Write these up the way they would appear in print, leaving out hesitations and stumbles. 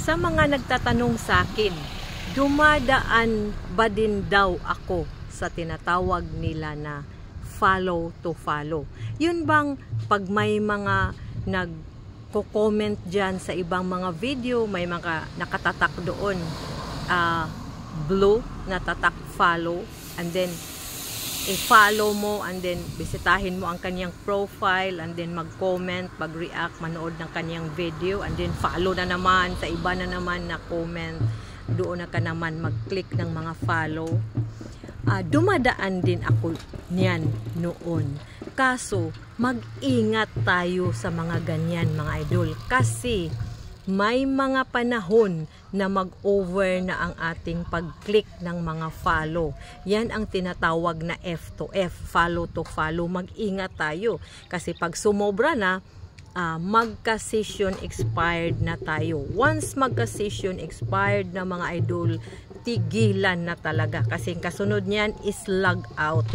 Sa mga nagtatanong sa akin, dumadaan ba din daw ako sa tinatawag nila na follow to follow? Yun bang pag may mga nagko-comment dyan sa ibang mga video, may mga nakatatak doon, blue, natatak follow, and then i-follow mo, and then bisitahin mo ang kanyang profile, and then mag-comment, mag-react, manood ng kanyang video, and then follow na naman, sa iba na naman na comment, doon na ka naman mag-click ng mga follow. Dumadaan din ako niyan noon. Kaso, mag-ingat tayo sa mga ganyan, mga idol, kasi may mga panahon na mag-over na ang ating pag-click ng mga follow. Yan ang tinatawag na F to F, follow to follow. Mag-ingat tayo kasi pag sumobra na, magka-session expired na tayo. Once magka-session expired na, mga idol, tigilan na talaga kasi ang kasunod niyan is log out.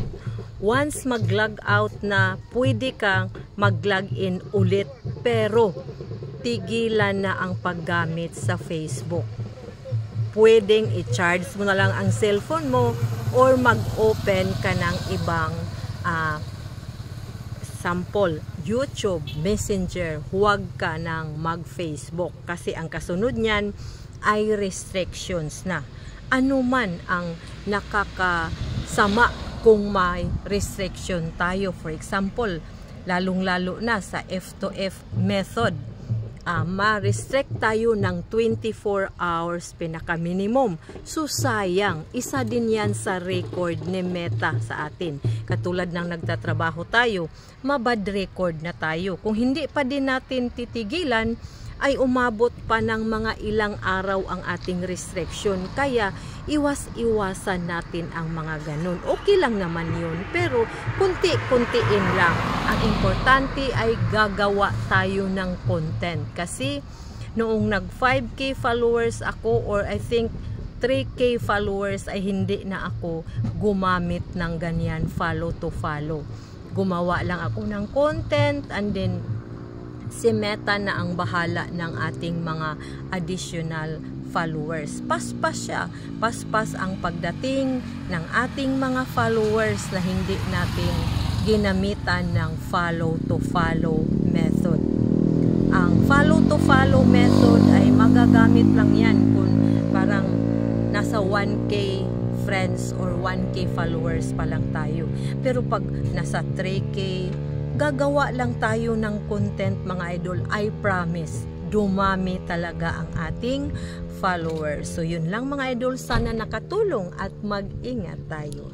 Once mag-log out na, pwede kang mag-log in ulit, pero tigilan na ang paggamit sa Facebook. Pwedeng i-charge mo na lang ang cellphone mo or mag-open ka ng ibang sample, YouTube, Messenger. Huwag ka nang mag-Facebook kasi ang kasunod niyan ay restrictions na. Ano man ang nakakasama kung may restriction tayo. For example, lalong-lalo na sa F to F method, ma-restrict tayo ng 24 hours pinaka-minimum. So sayang, isa din yan sa record ni Meta sa atin. Katulad ng nagtatrabaho tayo, mabad record na tayo. Kung hindi pa din natin titigilan, ay umabot pa ng mga ilang araw ang ating restriction. Kaya iwas-iwasan natin ang mga ganun. Okay lang naman yun, pero kunti-kuntiin lang. Ang importante ay gagawa tayo ng content. Kasi noong nag 5K followers ako, or I think 3K followers, ay hindi na ako gumamit ng ganyan follow to follow. Gumawa lang ako ng content, and then si Meta na ang bahala ng ating mga additional followers. Paspas siya. Paspas ang pagdating ng ating mga followers na hindi natin ginamitan ng follow to follow method. Ang follow to follow method ay magagamit lang yan kung parang nasa 1K friends or 1K followers pa lang tayo. Pero pag nasa 3K, gagawa lang tayo ng content, mga idol. I promise, dumami talaga ang ating followers. So yun lang, mga idol, sana nakatulong at mag-ingat tayo.